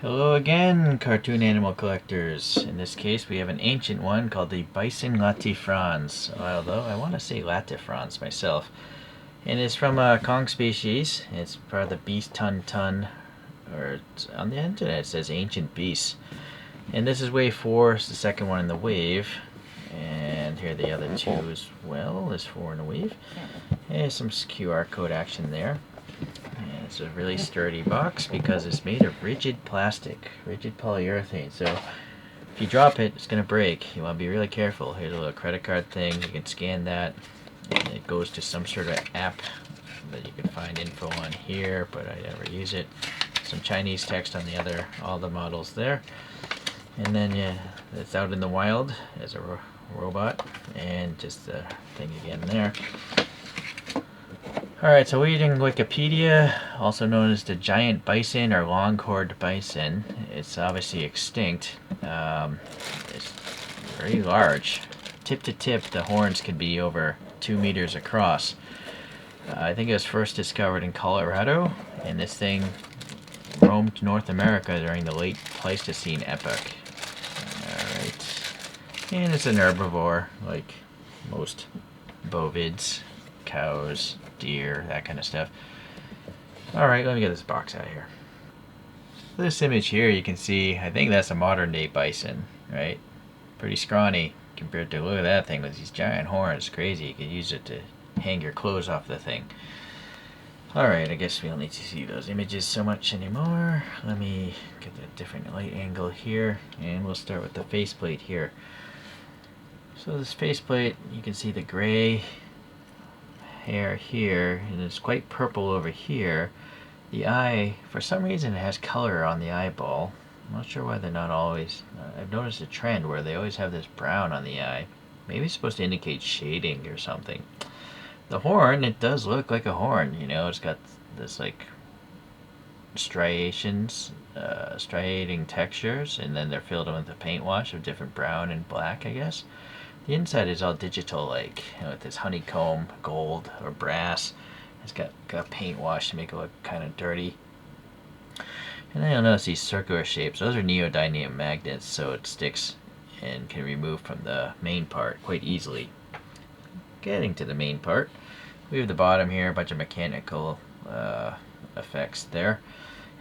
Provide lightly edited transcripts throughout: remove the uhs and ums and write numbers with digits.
Hello again, cartoon animal collectors. In this case, we have an ancient one called the Bison latifrons, although I want to say latifrons myself. And it's from a Kong species. It's part of the beast ton, or on the internet it says ancient beasts. And this is wave 4, it's the second one in the wave. And here are the other two as well. There's 4 in the wave. There's some QR code action there. And it's a really sturdy box because it's made of rigid plastic, rigid polyurethane. So if you drop it, it's going to break. You want to be really careful. Here's a little credit card thing. You can scan that. And it goes to some sort of app that you can find info on here, but I never use it. Some Chinese text on all the models there. And then yeah, it's out in the wild as a robot, and just the thing again there. Alright, so we're using Wikipedia, also known as the giant bison or long-horned bison. It's obviously extinct. It's very large. Tip to tip, the horns can be over 2 meters across. I think it was first discovered in Colorado, and this thing roamed North America during the late Pleistocene epoch. Alright. And it's an herbivore, like most bovids, cows, deer, that kind of stuff. Alright, let me get this box out of here. This image here, you can see, I think that's a modern day bison, right? Pretty scrawny compared to, look at that thing with these giant horns. Crazy, you could use it to hang your clothes off the thing. Alright, I guess we don't need to see those images so much anymore. Let me get a different light angle here, and we'll start with the faceplate here. So this faceplate, you can see the gray hair here, and it's quite purple over here. The eye, for some reason, it has color on the eyeball. I'm not sure why they're not always. I've noticed a trend where they always have this brown on the eye. Maybe it's supposed to indicate shading or something. The horn, it does look like a horn, you know, it's got this like striations, striating textures, and then they're filled in with a paint wash of different brown and black, I guess. The inside is all digital, like, you know, with this honeycomb, gold, or brass. It's got paint wash to make it look kind of dirty. And then you'll notice these circular shapes. Those are neodymium magnets, so it sticks and can remove from the main part quite easily. Getting to the main part, we have the bottom here, a bunch of mechanical effects there.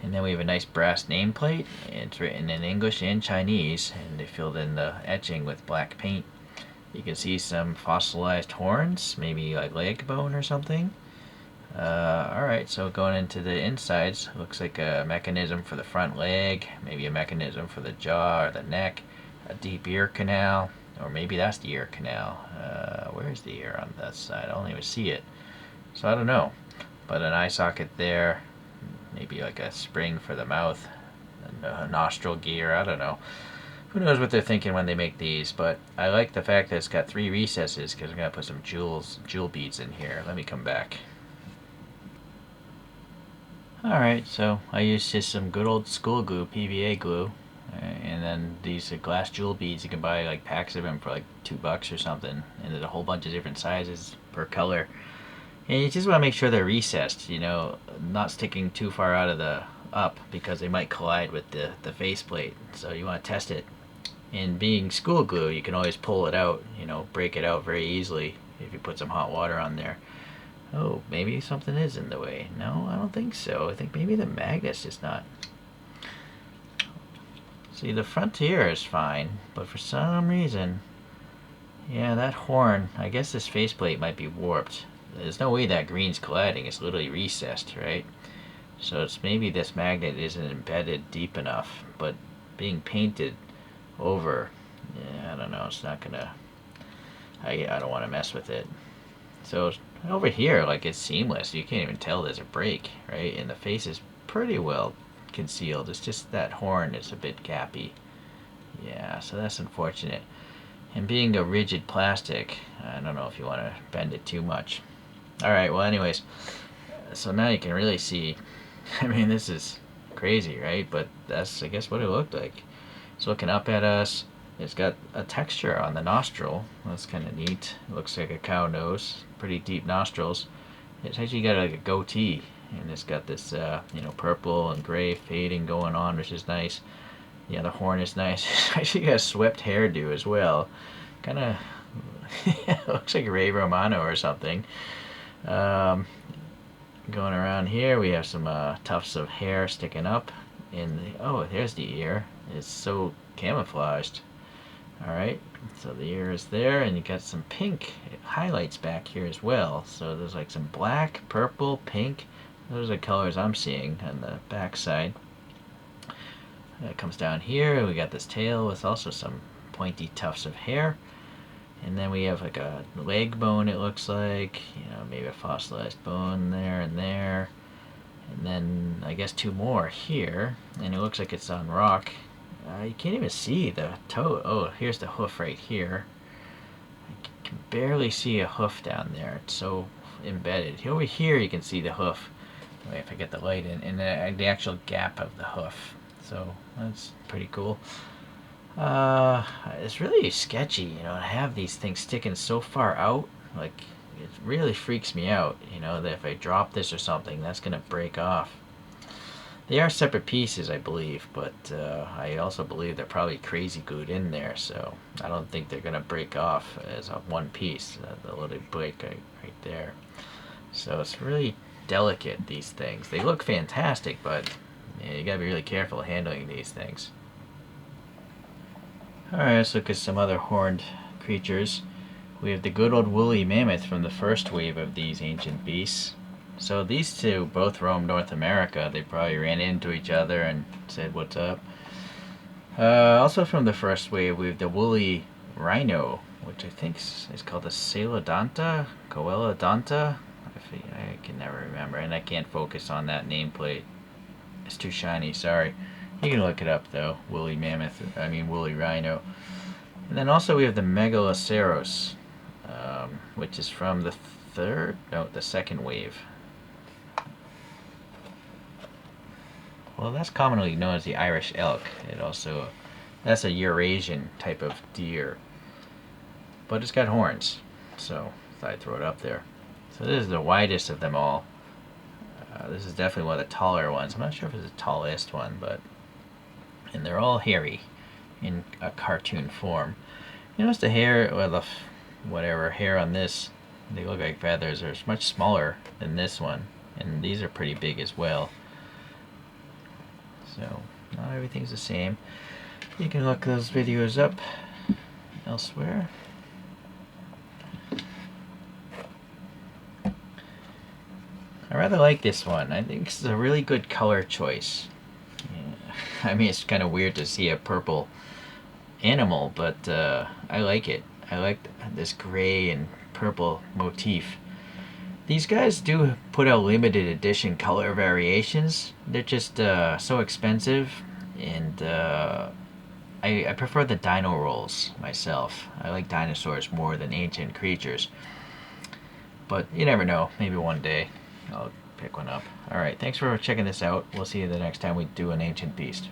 And then we have a nice brass nameplate. It's written in English and Chinese, and they filled in the etching with black paint. You can see some fossilized horns, maybe like leg bone or something. Alright, so going into the insides, looks like a mechanism for the front leg, maybe a mechanism for the jaw or the neck, a deep ear canal, or maybe that's the ear canal. Where's the ear on that side? I don't even see it. So I don't know. But an eye socket there, maybe like a spring for the mouth, a nostril gear, I don't know. Who knows what they're thinking when they make these, but I like the fact that it's got 3 recesses because I'm going to put some jewel beads in here. Let me come back. Alright, so I used just some good old school glue, PVA glue, and then these glass jewel beads. You can buy like packs of them for like $2 or something, and there's a whole bunch of different sizes per color. And you just want to make sure they're recessed, you know, not sticking too far out of the up because they might collide with the faceplate. So you want to test it. And being school glue, you can always pull it out, you know, break it out very easily if you put some hot water on there. Oh, maybe something is in the way. No, I don't think so. I think maybe the magnet's just not. See, the front here is fine, but for some reason, yeah, that horn, I guess this faceplate might be warped. There's no way that green's colliding. It's literally recessed, right? So it's maybe this magnet isn't embedded deep enough, but being painted over, yeah, I don't know, it's not gonna, I don't want to mess with it. So over here, like, it's seamless. You can't even tell there's a break, right? And the face is pretty well concealed. It's just that horn is a bit gappy. Yeah, so that's unfortunate. And being a rigid plastic, I don't know if you want to bend it too much. Alright, well anyways, so now you can really see, I mean, this is crazy, right? But that's, I guess, what it looked like. It's looking up at us. It's got a texture on the nostril. That's kind of neat. It looks like a cow nose. Pretty deep nostrils. It's actually got like a goatee. and it's got this you know, purple and gray fading going on, which is nice. Yeah, the horn is nice. Actually got a swept hairdo as well. Kind of looks like Ray Romano or something. Um, Going around here, we have some tufts of hair sticking up. Oh, there's the ear. It's so camouflaged. All right, so the ear is there, and you got some pink highlights back here as well. So there's like some black, purple, pink. Those are the colors I'm seeing on the back side. It comes down here. We got this tail with also some pointy tufts of hair. And then we have like a leg bone, it looks like. You know, maybe a fossilized bone there and there. And then I guess two more here. And it looks like it's on rock. You can't even see the toe. Oh, here's the hoof right here. I can barely see a hoof down there. It's so embedded. Over here you can see the hoof. Wait, if I get the light in. And the actual gap of the hoof. So that's pretty cool. It's really sketchy, you know, to have these things sticking so far out. Like, it really freaks me out, you know, that if I drop this or something, that's gonna break off. They are separate pieces, I believe, but I also believe they're probably crazy glued in there, so I don't think they're gonna break off as a one piece. They'll let it break right there. So it's really delicate, these things. They look fantastic, but yeah, you gotta be really careful handling these things. Alright, let's look at some other horned creatures. We have the good old woolly mammoth from the first wave of these ancient beasts. So these two both roam North America. They probably ran into each other and said, "What's up?" Also from the first wave, we have the woolly rhino, which I think is called the Coelodonta? I can never remember, and I can't focus on that nameplate. It's too shiny, sorry. You can look it up though, woolly rhino. And then also we have the Megaloceros, which is from the second wave. Well, that's commonly known as the Irish elk. That's a Eurasian type of deer. But it's got horns, so I thought I'd throw it up there. So this is the widest of them all. This is definitely one of the taller ones. I'm not sure if it's the tallest one, and they're all hairy in a cartoon form. You notice the hair, or the whatever hair on this, they look like feathers. They're much smaller than this one, and these are pretty big as well. So not everything's the same. You can look those videos up elsewhere. I rather like this one. I think it's a really good color choice. I mean, it's kind of weird to see a purple animal, but I like it. I like this gray and purple motif. These guys do put out limited edition color variations. They're just so expensive, and I prefer the dino rolls myself. I like dinosaurs more than ancient creatures. But you never know. Maybe one day I'll pick one up. Alright, thanks for checking this out. We'll see you the next time we do an ancient beast.